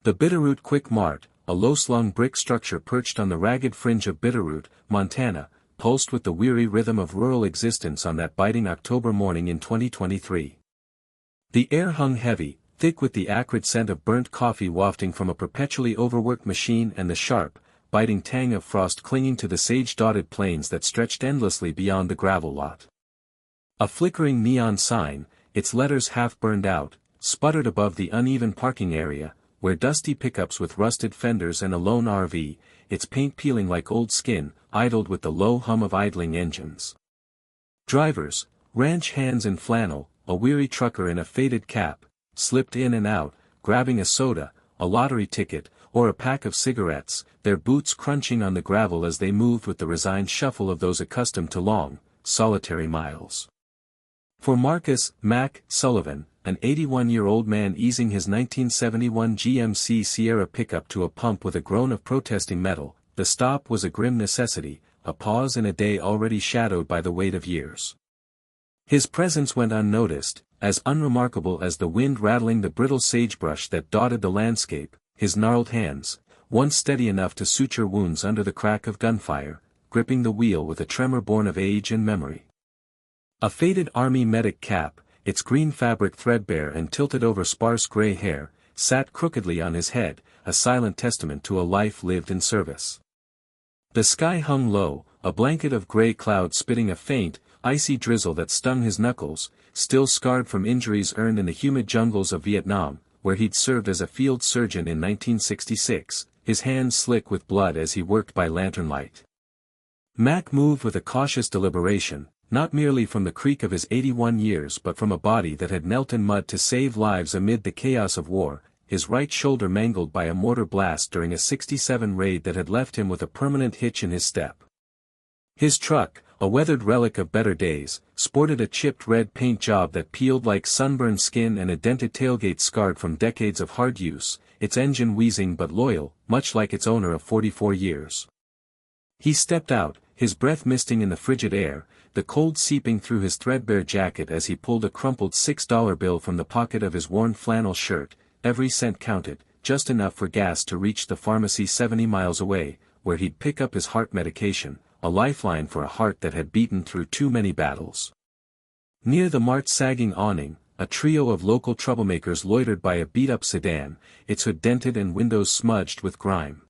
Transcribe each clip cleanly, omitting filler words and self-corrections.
The Bitterroot Quick Mart, a low-slung brick structure perched on the ragged fringe of Bitterroot, Montana, pulsed with the weary rhythm of rural existence on that biting October morning in 2023. The air hung heavy, thick with the acrid scent of burnt coffee wafting from a perpetually overworked machine and the sharp, biting tang of frost clinging to the sage-dotted plains that stretched endlessly beyond the gravel lot. A flickering neon sign, its letters half burned out, sputtered above the uneven parking area, where dusty pickups with rusted fenders and a lone RV, its paint peeling like old skin, idled with the low hum of idling engines. Drivers, ranch hands in flannel, a weary trucker in a faded cap, slipped in and out, grabbing a soda, a lottery ticket, or a pack of cigarettes, their boots crunching on the gravel as they moved with the resigned shuffle of those accustomed to long, solitary miles. For Marcus "Mac" Sullivan, an 81-year-old man easing his 1971 GMC Sierra pickup to a pump with a groan of protesting metal, the stop was a grim necessity, a pause in a day already shadowed by the weight of years. His presence went unnoticed, as unremarkable as the wind rattling the brittle sagebrush that dotted the landscape, his gnarled hands, once steady enough to suture wounds under the crack of gunfire, gripping the wheel with a tremor born of age and memory. A faded army medic cap, its green fabric threadbare and tilted over sparse gray hair, sat crookedly on his head, a silent testament to a life lived in service. The sky hung low, a blanket of gray clouds spitting a faint, icy drizzle that stung his knuckles, still scarred from injuries earned in the humid jungles of Vietnam, where he'd served as a field surgeon in 1966, his hands slick with blood as he worked by lantern light. Mac moved with a cautious deliberation, not merely from the creak of his 81 years but from a body that had knelt in mud to save lives amid the chaos of war, his right shoulder mangled by a mortar blast during a '67 raid that had left him with a permanent hitch in his step. His truck, a weathered relic of better days, sported a chipped red paint job that peeled like sunburned skin and a dented tailgate scarred from decades of hard use, its engine wheezing but loyal, much like its owner of 44 years. He stepped out, his breath misting in the frigid air, the cold seeping through his threadbare jacket as he pulled a crumpled $6 bill from the pocket of his worn flannel shirt. Every cent counted, just enough for gas to reach the pharmacy 70 miles away, where he'd pick up his heart medication, a lifeline for a heart that had beaten through too many battles. Near the mart's sagging awning, a trio of local troublemakers loitered by a beat-up sedan, its hood dented and windows smudged with grime.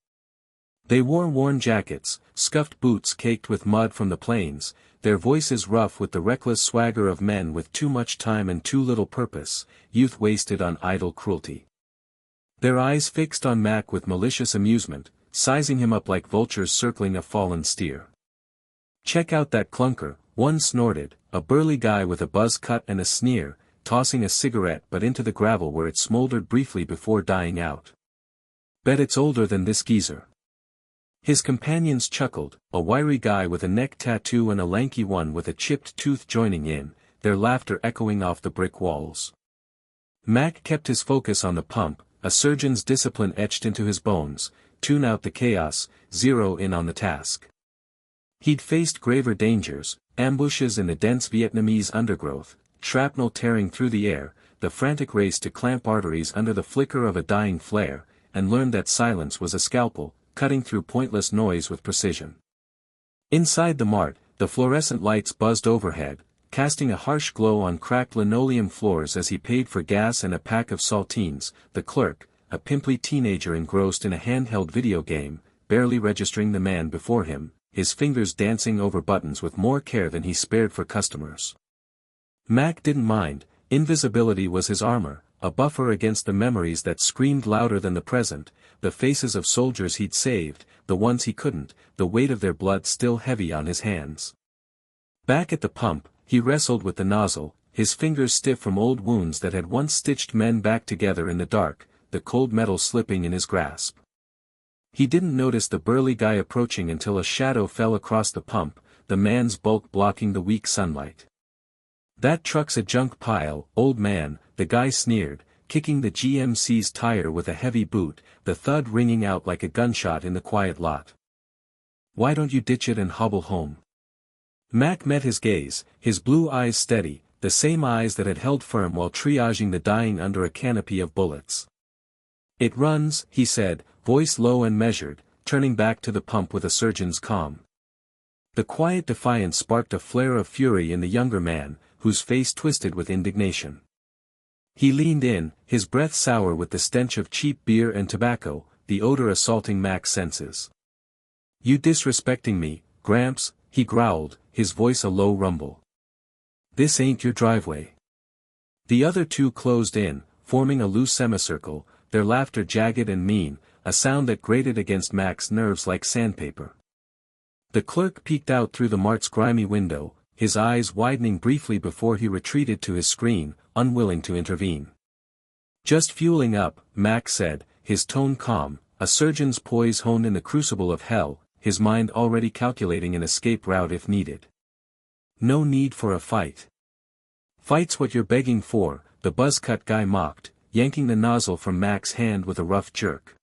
They wore worn jackets, scuffed boots caked with mud from the plains, their voices rough with the reckless swagger of men with too much time and too little purpose, youth wasted on idle cruelty. Their eyes fixed on Mac with malicious amusement, sizing him up like vultures circling a fallen steer. "Check out that clunker," one snorted, a burly guy with a buzz cut and a sneer, tossing a cigarette but into the gravel where it smoldered briefly before dying out. "Bet it's older than this geezer." His companions chuckled, a wiry guy with a neck tattoo and a lanky one with a chipped tooth joining in, their laughter echoing off the brick walls. Mac kept his focus on the pump, a surgeon's discipline etched into his bones, tune out the chaos, zero in on the task. He'd faced graver dangers, ambushes in the dense Vietnamese undergrowth, shrapnel tearing through the air, the frantic race to clamp arteries under the flicker of a dying flare, and learned that silence was a scalpel, cutting through pointless noise with precision. Inside the mart, the fluorescent lights buzzed overhead, casting a harsh glow on cracked linoleum floors as he paid for gas and a pack of saltines. The clerk, a pimply teenager engrossed in a handheld video game, barely registering the man before him, his fingers dancing over buttons with more care than he spared for customers. Mac didn't mind, invisibility was his armor, a buffer against the memories that screamed louder than the present, the faces of soldiers he'd saved, the ones he couldn't, the weight of their blood still heavy on his hands. Back at the pump, he wrestled with the nozzle, his fingers stiff from old wounds that had once stitched men back together in the dark, the cold metal slipping in his grasp. He didn't notice the burly guy approaching until a shadow fell across the pump, the man's bulk blocking the weak sunlight. "That truck's a junk pile, old man," the guy sneered, kicking the GMC's tire with a heavy boot, the thud ringing out like a gunshot in the quiet lot. "Why don't you ditch it and hobble home?" Mac met his gaze, his blue eyes steady, the same eyes that had held firm while triaging the dying under a canopy of bullets. It runs, he said, voice low and measured, turning back to the pump with a surgeon's calm. The quiet defiance sparked a flare of fury in the younger man, whose face twisted with indignation. He leaned in, his breath sour with the stench of cheap beer and tobacco, the odor assaulting Mac's senses. "You disrespecting me, Gramps," he growled, his voice a low rumble. "This ain't your driveway." The other two closed in, forming a loose semicircle, their laughter jagged and mean, a sound that grated against Mac's nerves like sandpaper. The clerk peeked out through the mart's grimy window, his eyes widening briefly before he retreated to his screen, unwilling to intervene. "Just fueling up," Mac said, his tone calm, a surgeon's poise honed in the crucible of hell, his mind already calculating an escape route if needed. "No need for a fight." "Fight's what you're begging for," the buzzcut guy mocked, yanking the nozzle from Mac's hand with a rough jerk.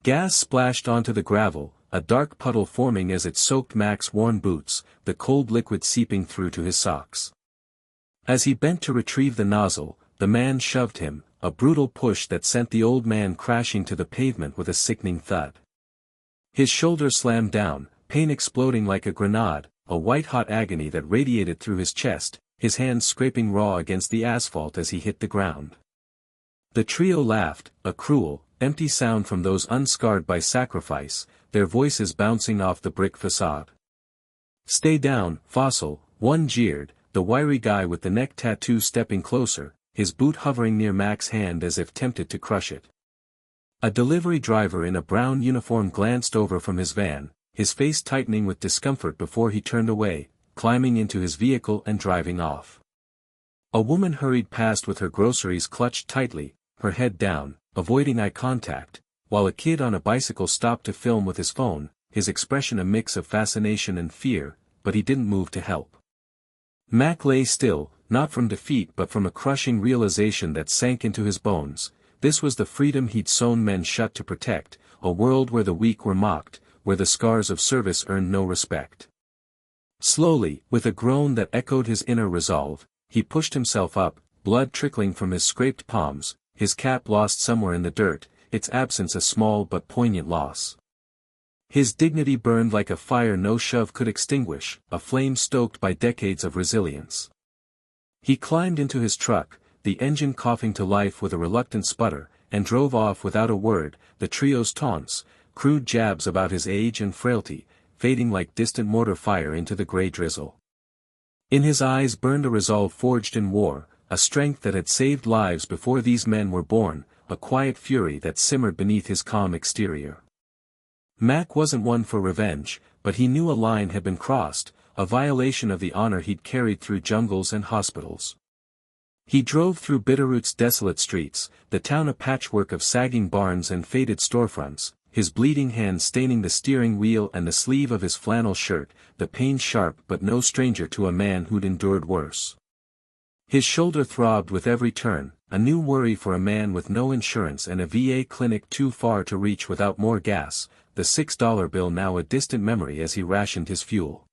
Gas splashed onto the gravel, a dark puddle forming as it soaked Mac's worn boots, the cold liquid seeping through to his socks. As he bent to retrieve the nozzle, the man shoved him, a brutal push that sent the old man crashing to the pavement with a sickening thud. His shoulder slammed down, pain exploding like a grenade, a white-hot agony that radiated through his chest, his hands scraping raw against the asphalt as he hit the ground. The trio laughed, a cruel, empty sound from those unscarred by sacrifice, their voices bouncing off the brick facade. "Stay down, fossil," one jeered, the wiry guy with the neck tattoo stepping closer, his boot hovering near Mac's hand as if tempted to crush it. A delivery driver in a brown uniform glanced over from his van, his face tightening with discomfort before he turned away, climbing into his vehicle and driving off. A woman hurried past with her groceries clutched tightly, her head down, avoiding eye contact, while a kid on a bicycle stopped to film with his phone, his expression a mix of fascination and fear, but he didn't move to help. Mac lay still, not from defeat but from a crushing realization that sank into his bones. This was the freedom he'd sewn men shut to protect, a world where the weak were mocked, where the scars of service earned no respect. Slowly, with a groan that echoed his inner resolve, he pushed himself up, blood trickling from his scraped palms, his cap lost somewhere in the dirt, its absence a small but poignant loss. His dignity burned like a fire no shove could extinguish, a flame stoked by decades of resilience. He climbed into his truck, the engine coughing to life with a reluctant sputter, and drove off without a word, the trio's taunts, crude jabs about his age and frailty, fading like distant mortar fire into the gray drizzle. In his eyes burned a resolve forged in war, a strength that had saved lives before these men were born, a quiet fury that simmered beneath his calm exterior. Mac wasn't one for revenge, but he knew a line had been crossed, a violation of the honor he'd carried through jungles and hospitals. He drove through Bitterroot's desolate streets, the town a patchwork of sagging barns and faded storefronts, his bleeding hand staining the steering wheel and the sleeve of his flannel shirt, the pain sharp but no stranger to a man who'd endured worse. His shoulder throbbed with every turn, a new worry for a man with no insurance and a VA clinic too far to reach without more gas, the $6 bill now a distant memory as he rationed his fuel.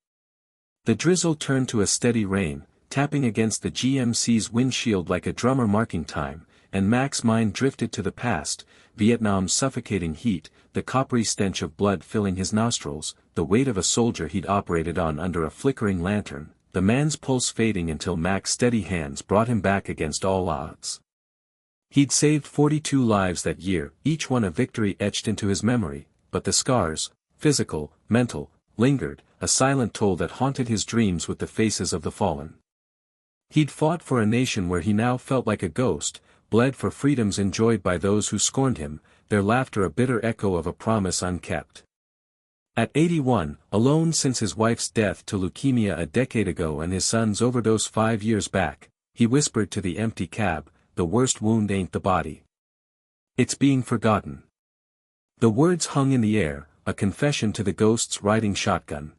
The drizzle turned to a steady rain, tapping against the GMC's windshield like a drummer marking time, and Mac's mind drifted to the past, Vietnam's suffocating heat, the coppery stench of blood filling his nostrils, the weight of a soldier he'd operated on under a flickering lantern, the man's pulse fading until Mac's steady hands brought him back against all odds. He'd saved 42 lives that year, each one a victory etched into his memory, but the scars, physical, mental, lingered, a silent toll that haunted his dreams with the faces of the fallen. He'd fought for a nation where he now felt like a ghost, bled for freedoms enjoyed by those who scorned him, their laughter a bitter echo of a promise unkept. At 81, alone since his wife's death to leukemia a decade ago and his son's overdose 5 years back, he whispered to the empty cab, "The worst wound ain't the body. It's being forgotten." The words hung in the air, a confession to the ghosts riding shotgun.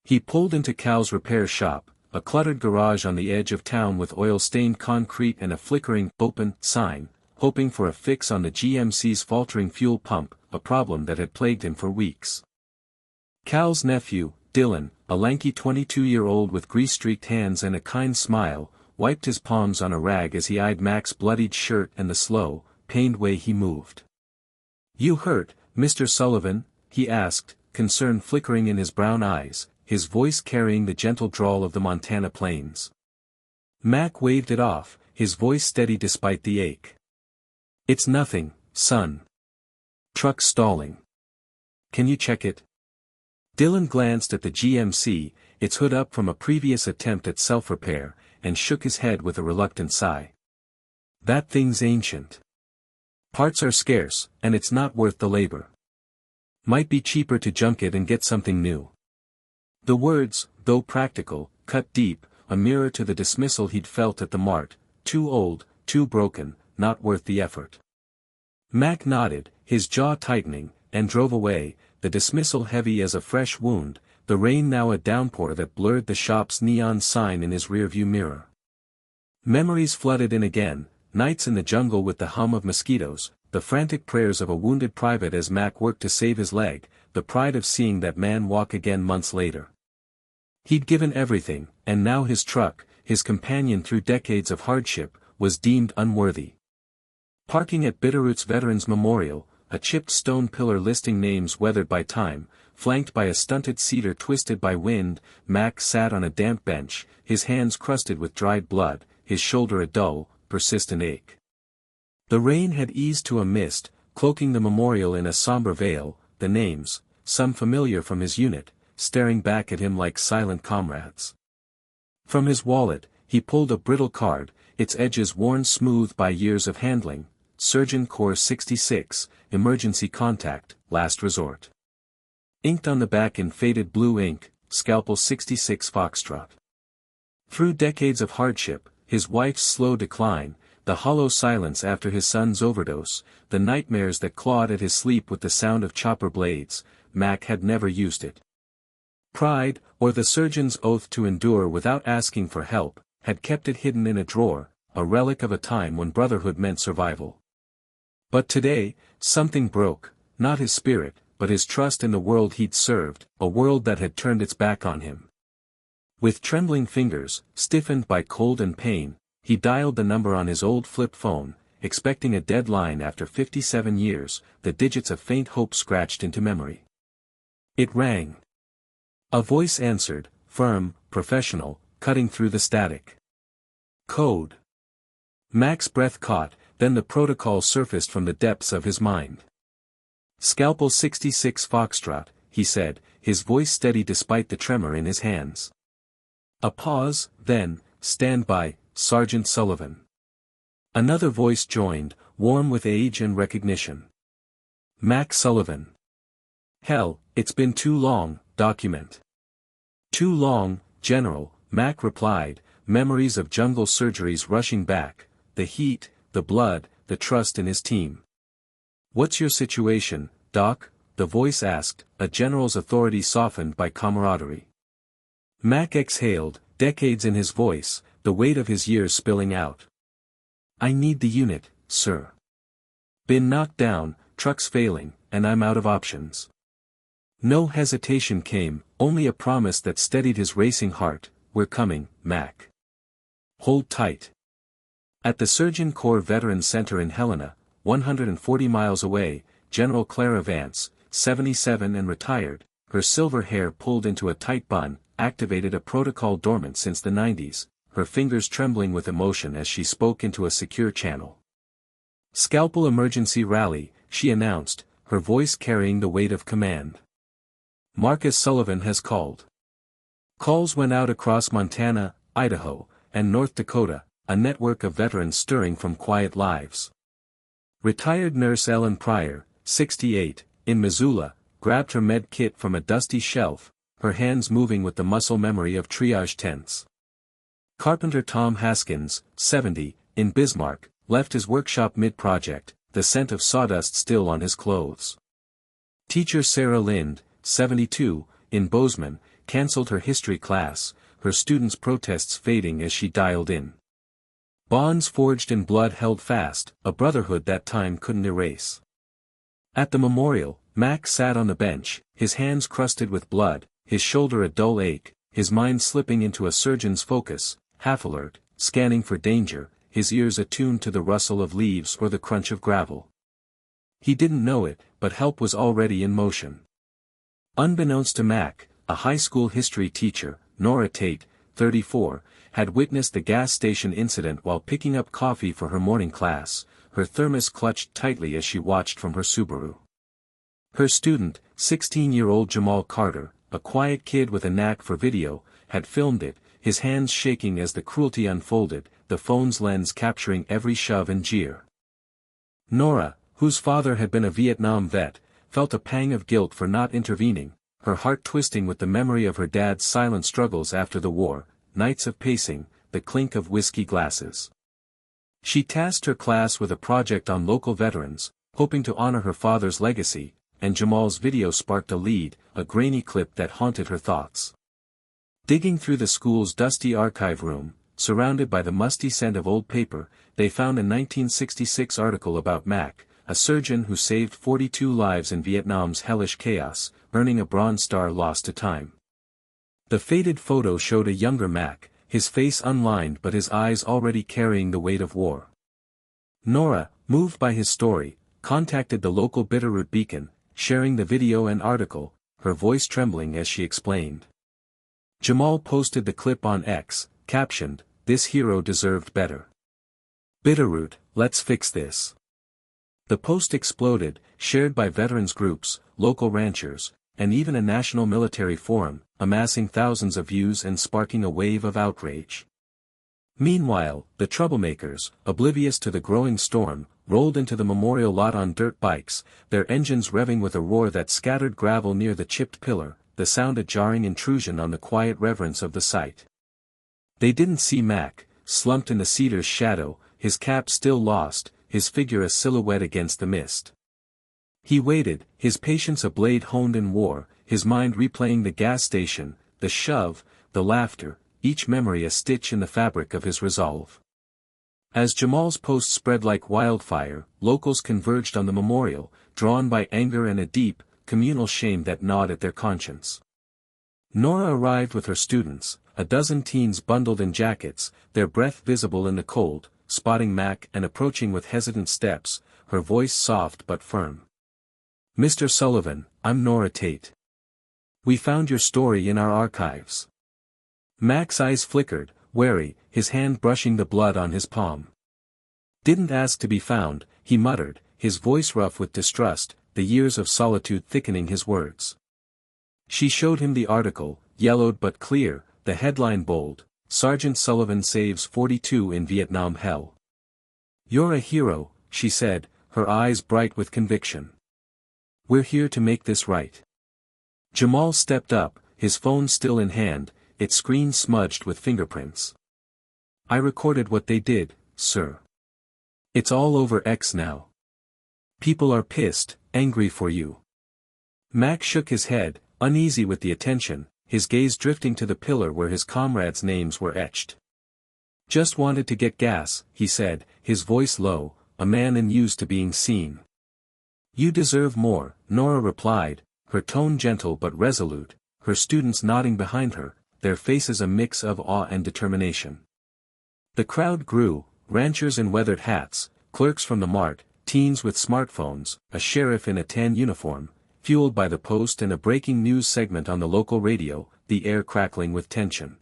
He pulled into Cal's repair shop, a cluttered garage on the edge of town with oil-stained concrete and a flickering "open" sign, hoping for a fix on the GMC's faltering fuel pump, a problem that had plagued him for weeks. Cal's nephew, Dylan, a lanky 22-year-old with grease-streaked hands and a kind smile, wiped his palms on a rag as he eyed Mac's bloodied shirt and the slow, pained way he moved. "You hurt, Mr. Sullivan?" he asked, concern flickering in his brown eyes, his voice carrying the gentle drawl of the Montana plains. Mac waved it off, his voice steady despite the ache. "It's nothing, son. Truck stalling. Can you check it?" Dylan glanced at the GMC, its hood up from a previous attempt at self-repair, and shook his head with a reluctant sigh. "That thing's ancient. Parts are scarce, and it's not worth the labor. Might be cheaper to junk it and get something new." The words, though practical, cut deep, a mirror to the dismissal he'd felt at the mart: too old, too broken, not worth the effort. Mac nodded, his jaw tightening, and drove away, the dismissal heavy as a fresh wound, the rain now a downpour that blurred the shop's neon sign in his rearview mirror. Memories flooded in again, nights in the jungle with the hum of mosquitoes, the frantic prayers of a wounded private as Mac worked to save his leg, the pride of seeing that man walk again months later. He'd given everything, and now his truck, his companion through decades of hardship, was deemed unworthy. Parking at Bitterroot's Veterans Memorial, a chipped stone pillar listing names weathered by time, flanked by a stunted cedar twisted by wind, Mac sat on a damp bench, his hands crusted with dried blood, his shoulder a dull, persistent ache. The rain had eased to a mist, cloaking the memorial in a somber veil, the names, some familiar from his unit, staring back at him like silent comrades. From his wallet, he pulled a brittle card, its edges worn smooth by years of handling: Surgeon Corps 66, Emergency Contact, Last Resort. Inked on the back in faded blue ink, Scalpel 66 Foxtrot. Through decades of hardship, his wife's slow decline, the hollow silence after his son's overdose, the nightmares that clawed at his sleep with the sound of chopper blades, Mac had never used it. Pride, or the surgeon's oath to endure without asking for help, had kept it hidden in a drawer, a relic of a time when brotherhood meant survival. But today, something broke, not his spirit, but his trust in the world he'd served, a world that had turned its back on him. With trembling fingers, stiffened by cold and pain, he dialed the number on his old flip phone, expecting a dead line after 57 years, the digits of faint hope scratched into memory. It rang. A voice answered, firm, professional, cutting through the static. Code. Mac's breath caught, then the protocol surfaced from the depths of his mind. Scalpel 66 Foxtrot, he said, his voice steady despite the tremor in his hands. A pause, then, stand by, Sergeant Sullivan. Another voice joined, warm with age and recognition. Mac Sullivan. Hell, it's been too long, document. Too long, General, Mac replied, memories of jungle surgeries rushing back, the heat, the blood, the trust in his team. What's your situation, Doc? The voice asked, a general's authority softened by camaraderie. Mac exhaled, decades in his voice, the weight of his years spilling out. I need the unit, sir. Been knocked down, trucks failing, and I'm out of options. No hesitation came, only a promise that steadied his racing heart. We're coming, Mac. Hold tight. At the Surgeon Corps Veterans Center in Helena, 140 miles away, General Clara Vance, 77 and retired, her silver hair pulled into a tight bun, activated a protocol dormant since the 90s, her fingers trembling with emotion as she spoke into a secure channel. Scalpel Emergency Rally, she announced, her voice carrying the weight of command. Marcus Sullivan has called. Calls went out across Montana, Idaho, and North Dakota, a network of veterans stirring from quiet lives. Retired nurse Ellen Pryor, 68, in Missoula, grabbed her med kit from a dusty shelf, her hands moving with the muscle memory of triage tents. Carpenter Tom Haskins, 70, in Bismarck, left his workshop mid-project, the scent of sawdust still on his clothes. Teacher Sarah Lind, 72, in Bozeman, cancelled her history class, her students' protests fading as she dialed in. Bonds forged in blood held fast, a brotherhood that time couldn't erase. At the memorial, Mac sat on the bench, his hands crusted with blood, his shoulder a dull ache, his mind slipping into a surgeon's focus, half alert, scanning for danger, his ears attuned to the rustle of leaves or the crunch of gravel. He didn't know it, but help was already in motion. Unbeknownst to Mac, a high school history teacher, Nora Tate, 34, had witnessed the gas station incident while picking up coffee for her morning class, her thermos clutched tightly as she watched from her Subaru. Her student, 16-year-old Jamal Carter, a quiet kid with a knack for video, had filmed it, his hands shaking as the cruelty unfolded, the phone's lens capturing every shove and jeer. Nora, whose father had been a Vietnam vet, felt a pang of guilt for not intervening, her heart twisting with the memory of her dad's silent struggles after the war, nights of pacing, the clink of whiskey glasses. She tasked her class with a project on local veterans, hoping to honor her father's legacy, and Jamal's video sparked a lead, a grainy clip that haunted her thoughts. Digging through the school's dusty archive room, surrounded by the musty scent of old paper, they found a 1966 article about Mac, a surgeon who saved 42 lives in Vietnam's hellish chaos, earning a Bronze Star lost to time. The faded photo showed a younger Mac, his face unlined but his eyes already carrying the weight of war. Nora, moved by his story, contacted the local Bitterroot Beacon, sharing the video and article, her voice trembling as she explained. Jamal posted the clip on X, captioned, "This hero deserved better. Bitterroot, let's fix this." The post exploded, shared by veterans groups, local ranchers, and even a national military forum, amassing thousands of views and sparking a wave of outrage. Meanwhile, the troublemakers, oblivious to the growing storm, rolled into the memorial lot on dirt bikes, their engines revving with a roar that scattered gravel near the chipped pillar, the sound a jarring intrusion on the quiet reverence of the site. They didn't see Mac, slumped in the cedar's shadow, his cap still lost, his figure a silhouette against the mist. He waited, his patience a blade honed in war, his mind replaying the gas station, the shove, the laughter, each memory a stitch in the fabric of his resolve. As Jamal's post spread like wildfire, locals converged on the memorial, drawn by anger and a deep, communal shame that gnawed at their conscience. Nora arrived with her students, a dozen teens bundled in jackets, their breath visible in the cold, spotting Mac and approaching with hesitant steps, her voice soft but firm. "Mr. Sullivan, I'm Nora Tate. We found your story in our archives." Mac's eyes flickered, wary, his hand brushing the blood on his palm. "Didn't ask to be found," he muttered, his voice rough with distrust, the years of solitude thickening his words. She showed him the article, yellowed but clear, the headline bold, "Sergeant Sullivan saves 42 in Vietnam hell." "You're a hero," she said, her eyes bright with conviction. "We're here to make this right." Jamal stepped up, his phone still in hand, its screen smudged with fingerprints. "I recorded what they did, sir. It's all over X now. People are pissed, angry for you." Mac shook his head, uneasy with the attention, his gaze drifting to the pillar where his comrades' names were etched. "Just wanted to get gas," he said, his voice low, a man unused to being seen. "You deserve more," Nora replied, her tone gentle but resolute, her students nodding behind her, their faces a mix of awe and determination. The crowd grew, ranchers in weathered hats, clerks from the mart, teens with smartphones, a sheriff in a tan uniform, fueled by the post and a breaking news segment on the local radio, the air crackling with tension.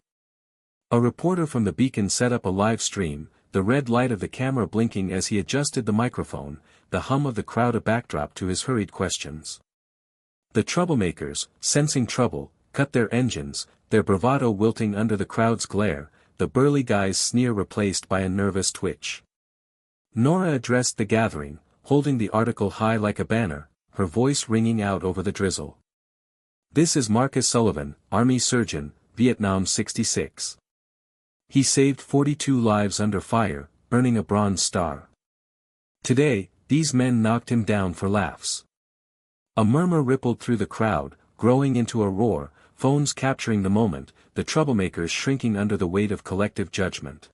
A reporter from the Beacon set up a live stream, the red light of the camera blinking as he adjusted the microphone, the hum of the crowd a backdrop to his hurried questions. The troublemakers, sensing trouble, cut their engines, their bravado wilting under the crowd's glare, the burly guy's sneer replaced by a nervous twitch. Nora addressed the gathering, holding the article high like a banner, her voice ringing out over the drizzle. "This is Marcus Sullivan, Army surgeon, Vietnam 66. He saved 42 lives under fire, earning a Bronze Star. Today, these men knocked him down for laughs." A murmur rippled through the crowd, growing into a roar, phones capturing the moment, the troublemakers shrinking under the weight of collective judgment.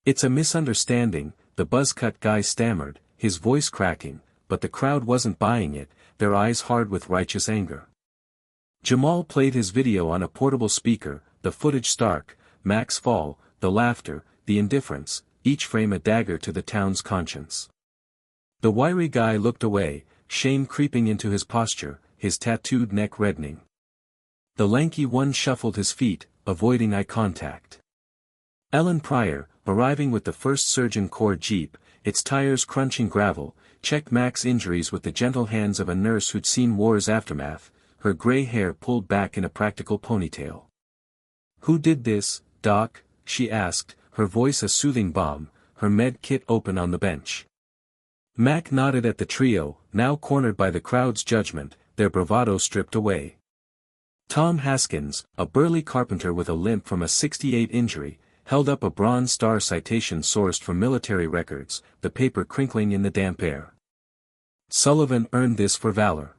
"It's a misunderstanding," the buzz-cut guy stammered, his voice cracking, but the crowd wasn't buying it, their eyes hard with righteous anger. Jamal played his video on a portable speaker, the footage stark, Mac's fall, the laughter, the indifference, each frame a dagger to the town's conscience. The wiry guy looked away, shame creeping into his posture, his tattooed neck reddening. The lanky one shuffled his feet, avoiding eye contact. Ellen Pryor, arriving with the first Surgeon Corps jeep, its tires crunching gravel, checked Mac's injuries with the gentle hands of a nurse who'd seen war's aftermath, her gray hair pulled back in a practical ponytail. "Who did this, Doc?" she asked, her voice a soothing balm, her med kit open on the bench. Mac nodded at the trio, now cornered by the crowd's judgment, their bravado stripped away. Tom Haskins, a burly carpenter with a limp from a '68 injury, held up a Bronze Star citation sourced from military records, the paper crinkling in the damp air. "Sullivan earned this for valor.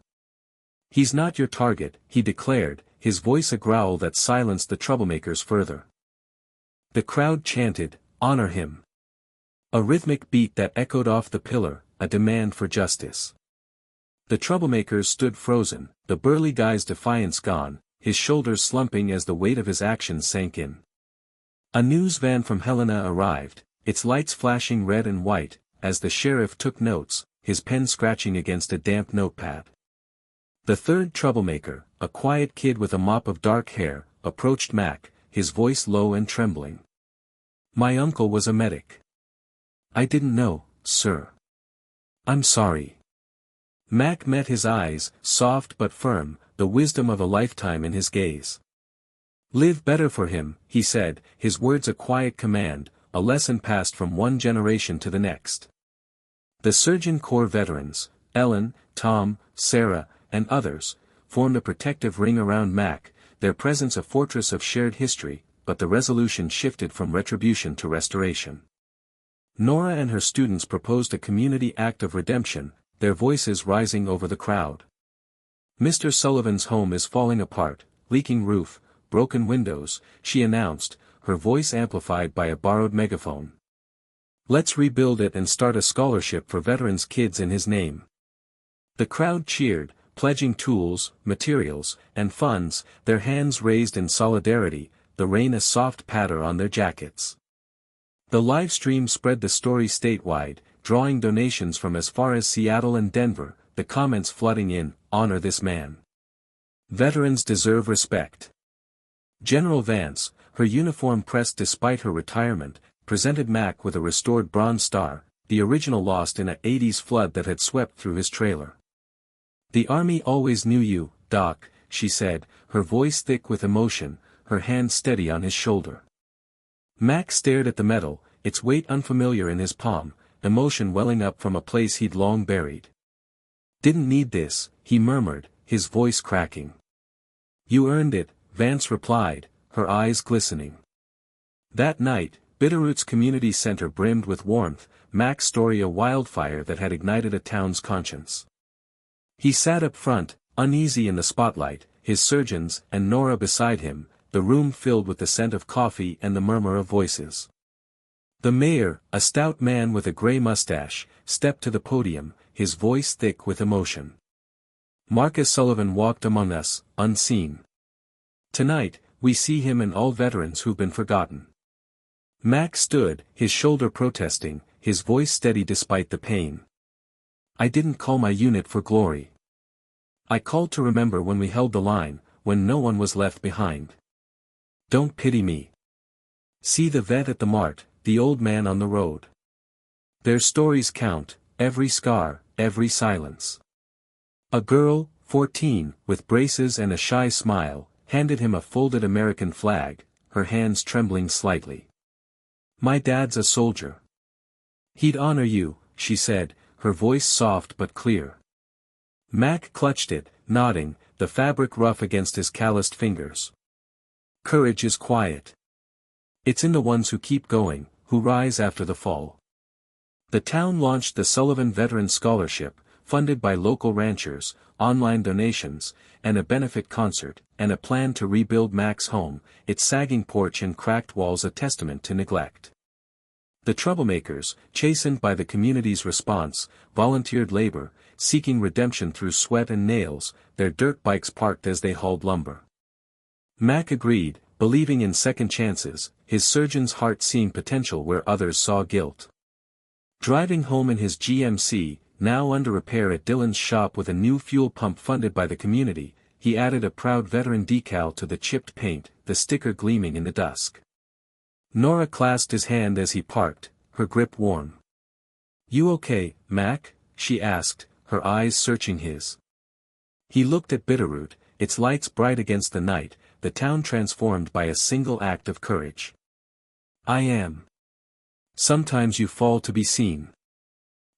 He's not your target," he declared, his voice a growl that silenced the troublemakers further. The crowd chanted, "Honor him." A rhythmic beat that echoed off the pillar, a demand for justice. The troublemakers stood frozen, the burly guy's defiance gone, his shoulders slumping as the weight of his actions sank in. A news van from Helena arrived, its lights flashing red and white, as the sheriff took notes, his pen scratching against a damp notepad. The third troublemaker, a quiet kid with a mop of dark hair, approached Mac, his voice low and trembling. "My uncle was a medic." "I didn't know, sir." "I'm sorry." Mac met his eyes, soft but firm, the wisdom of a lifetime in his gaze. "Live better for him," he said, his words a quiet command, a lesson passed from one generation to the next. The Surgeon Corps veterans, Ellen, Tom, Sarah, and others, formed a protective ring around Mac, their presence a fortress of shared history, but the resolution shifted from retribution to restoration. Nora and her students proposed a community act of redemption, their voices rising over the crowd. "Mr. Sullivan's home is falling apart, leaking roof, broken windows," she announced, her voice amplified by a borrowed megaphone. "Let's rebuild it and start a scholarship for veterans' kids in his name." The crowd cheered, pledging tools, materials, and funds, their hands raised in solidarity, the rain a soft patter on their jackets. The live stream spread the story statewide, drawing donations from as far as Seattle and Denver, the comments flooding in, "Honor this man. Veterans deserve respect." General Vance, her uniform pressed despite her retirement, presented Mac with a restored Bronze Star, the original lost in a '80s flood that had swept through his trailer. "The Army always knew you, Doc," she said, her voice thick with emotion, her hand steady on his shoulder. Mac stared at the medal, its weight unfamiliar in his palm, emotion welling up from a place he'd long buried. "Didn't need this," he murmured, his voice cracking. "You earned it," Vance replied, her eyes glistening. That night, Bitterroot's community center brimmed with warmth, Mac's story a wildfire that had ignited a town's conscience. He sat up front, uneasy in the spotlight, his surgeons and Nora beside him, the room filled with the scent of coffee and the murmur of voices. The mayor, a stout man with a gray mustache, stepped to the podium, his voice thick with emotion. "Marcus Sullivan walked among us, unseen. Tonight, we see him and all veterans who've been forgotten." Mac stood, his shoulder protesting, his voice steady despite the pain. "I didn't call my unit for glory. I called to remember when we held the line, when no one was left behind. Don't pity me. See the vet at the mart, the old man on the road. Their stories count, every scar, every silence." A girl, 14, with braces and a shy smile, handed him a folded American flag, her hands trembling slightly. "My dad's a soldier. He'd honor you," she said, her voice soft but clear. Mac clutched it, nodding, the fabric rough against his calloused fingers. "Courage is quiet. It's in the ones who keep going, who rise after the fall." The town launched the Sullivan Veteran Scholarship, funded by local ranchers, online donations, and a benefit concert, and a plan to rebuild Mac's home, its sagging porch and cracked walls a testament to neglect. The troublemakers, chastened by the community's response, volunteered labor, seeking redemption through sweat and nails, their dirt bikes parked as they hauled lumber. Mac agreed, believing in second chances, his surgeon's heart seeing potential where others saw guilt. Driving home in his GMC, now under repair at Dylan's shop with a new fuel pump funded by the community, he added a proud veteran decal to the chipped paint, the sticker gleaming in the dusk. Nora clasped his hand as he parked, her grip warm. "You okay, Mac?" she asked, her eyes searching his. He looked at Bitterroot, its lights bright against the night, the town transformed by a single act of courage. "I am. Sometimes you fall to be seen."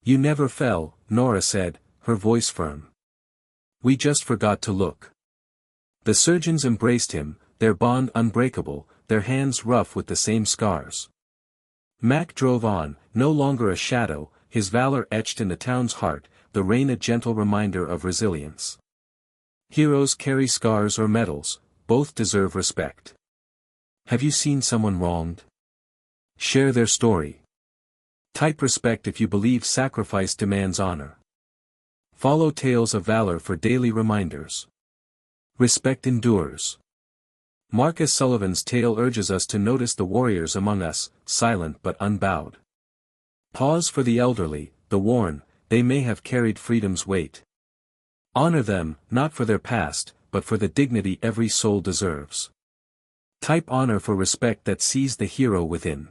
"You never fell," Nora said, her voice firm. "We just forgot to look." The surgeons embraced him, their bond unbreakable, their hands rough with the same scars. Mac drove on, no longer a shadow, his valor etched in the town's heart, the rain a gentle reminder of resilience. Heroes carry scars or medals, both deserve respect. Have you seen someone wronged? Share their story. Type respect if you believe sacrifice demands honor. Follow tales of valor for daily reminders. Respect endures. Marcus Sullivan's tale urges us to notice the warriors among us, silent but unbowed. Pause for the elderly, the worn, they may have carried freedom's weight. Honor them, not for their past, but for the dignity every soul deserves. Type honor for respect that sees the hero within.